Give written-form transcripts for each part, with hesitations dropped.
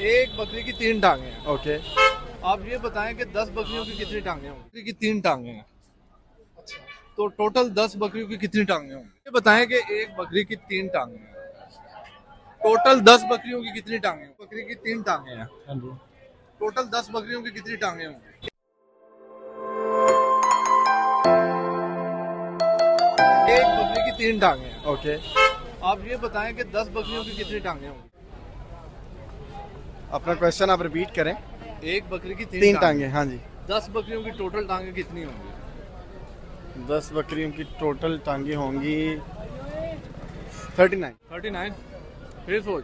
एक बकरी की तीन टांगे हैं। ओके। आप ये बताएं कि 10 बकरियों की कितनी टांगे होंगी? बकरी की तीन टांगे हैं, तो टोटल 10 बकरियों की कितनी टांगे होंगी? ये बताएं कि एक बकरी की तीन टांगे हैं, टोटल 10 बकरियों की कितनी टांगे होंगी? बकरी की तीन टांगे हैं, हाँ जी। टोटल 10 बकरियों की कितनी टांगे होंगी? एक बकरी की तीन टांगे हैं। ओके। आप ये बताएं कि 10 बकरियों की कितनी टांगे होंगी? अपना क्वेश्चन आप रिपीट करें। एक बकरी की तीन टांगे, हाँ जी। 10 बकरियों की टोटल टांगे कितनी होंगी? 10 बकरियों की टोटल टांगे होंगी 39। 39। फिर सोच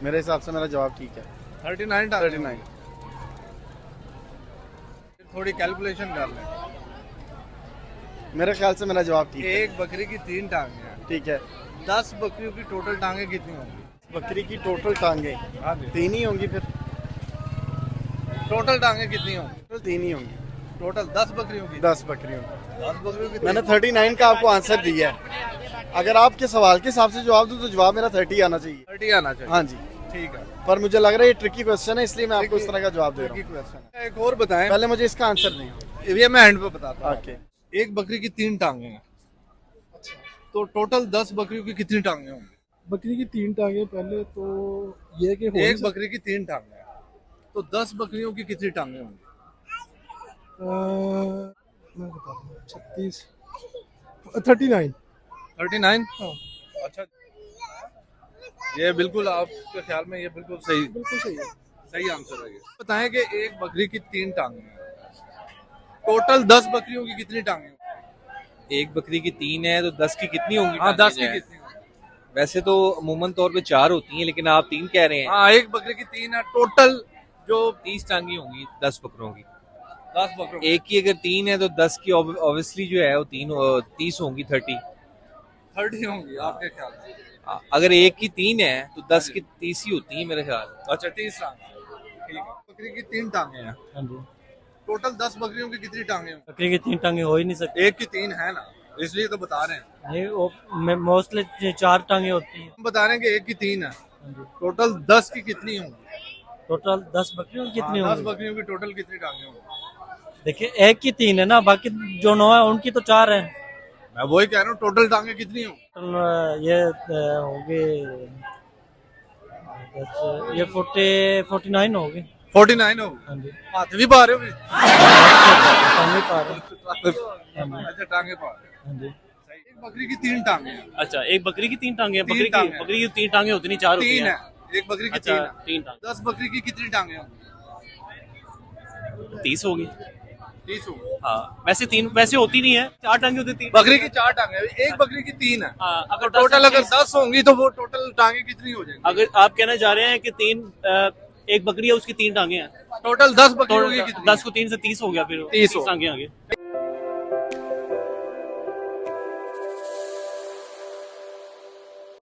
मेरे हिसाब से मेरा जवाब ठीक है। 39 टांगे 39। होंगी। थोड़ी कैलकुलेशन कर लें। मेरे ख्याल से मेरा जवाब ठीक है। एक बकरी की तीन टांगे हैं, ठीक है। 10 बकरियों की टोटल टांगे कितनी होंगी? बकरी की टोटल टांगे हाँ जी। तीन ही होंगी फिर। टोटल टांगे कितनी होंगी? टोटल तीन ही होंगी। टोटल 10 बकरियों की। 10 बकरियों की। 10 बकरियों की मैंने 39 का आपको आंसर दिया है। अगर आपके सवाल के हिसाब से जवाब दूं तो जवाब मेरा 30 आना चाहिए। 30 आना चाहिए। हाँ जी। ठीक है। पर मुझे लग रहा है ये ट्रिकी क्वेश्चन है, इसलिए मैं आपको इस तरह का जवाब दे रहा हूँ। क्वेश्चन एक और बताएं। पहले मुझे इसका आंसर दें। ये मैं एंड पे बताता हूँ। ओके। एक बकरी की तीन टांगे हैं, तो टोटल 10 बकरियों की कितनी टांगे होंगी? बकरी की तीन टांगे पहले तो ये कि हो एक बकरी की तीन टांगे हैं, तो 10 बकरियों की कितनी टांगे होंगी? मैं बता दूँ 36 39। 39। हाँ अच्छा, ये बिल्कुल आपके ख्याल में ये बिल्कुल सही बिल्कुल सही है। सही आंसर है। ये बताएं कि एक बकरी की तीन टांगे हैं, टोटल 10 बकरियों की कितनी टांगे होंगी? एक बकरी की तीन है तो 10 की कितनी होंगी? हाँ, 10 की टांगे कितनी होंगी? वैसे तो अमूमन तौर पे 4 होती हैं, लेकिन आप 3 कह रहे हैं। हाँ, एक बकरी की तीन है, टोटल जो 30 टांगी होंगी 10 बकरों की। 10 बकरों एक की अगर 3 है तो 10 की ऑब्वियसली जो है वो 30 होंगी, 30। 30 होंगी आपके ख्याल से? अगर एक की 3 है तो 10 हाँ की 30 ही होती है मेरे ख्याल। अच्छा, 30 टांगे। ठीक है। बकरी की तीन टांगे हैं, हाँ जी। टोटल 10 बकरियों की कितनी टांगे होंगी? बकरी की तीन टांगे हो ही नहीं सकती। एक की तीन है ना, इसलिए तो बता रहे हैं। नहीं वो मोस्टली चार टांगे होती है। हम बता रहे हैं कि एक की तीन है, हाँ जी। टोटल 10 की कितनी होंगी? टोटल 10 बकरियों की कितनी 10 होंगी? बकरियों की टोटल कितनी टांगे होंगी? देखिए एक की तीन है ना, बाकी जो 9 है उनकी तो 4 है। मैं वही कह रहा हूँ, टोटल टांगे कितनी होंगी? ये होंगे ये 49 होगी। 49 होगी। हाँ जी। हाथ भी पा रहे हो? टांगे पा रहे हैं। अच्छा, टांगे पा रहे हो। हाँ जी। सही। एक बकरी की तीन टांगे हैं। अच्छा, एक बकरी की तीन टांगे हैं। तीन बकरी टांगे की हैं। बकरी की तीन टांगे होती नहीं, चार होती तीन हैं। है, एक बकरी की अच्छा, तीन है। तीन टांगे 10 बकरी की कितनी टांगे होंगी? 30 होगी। 30 होगी। हाँ, वैसे होती नहीं है, चार टांगे होती थी। बकरी की चार टांगे, एक बकरी की तीन है। हाँ, तो अगर टोटल अगर 10 10 होंगी तो वो टोटल टांगे कितनी हो जाएंगी? अगर आप कहना चाह रहे हैं कि एक बकरी है उसकी तीन टांगे हैं, टोटल 10 तो बकरियों की कितनी 10 को 3 से 30 हो गया, फिर 30 30 टांगे आगे।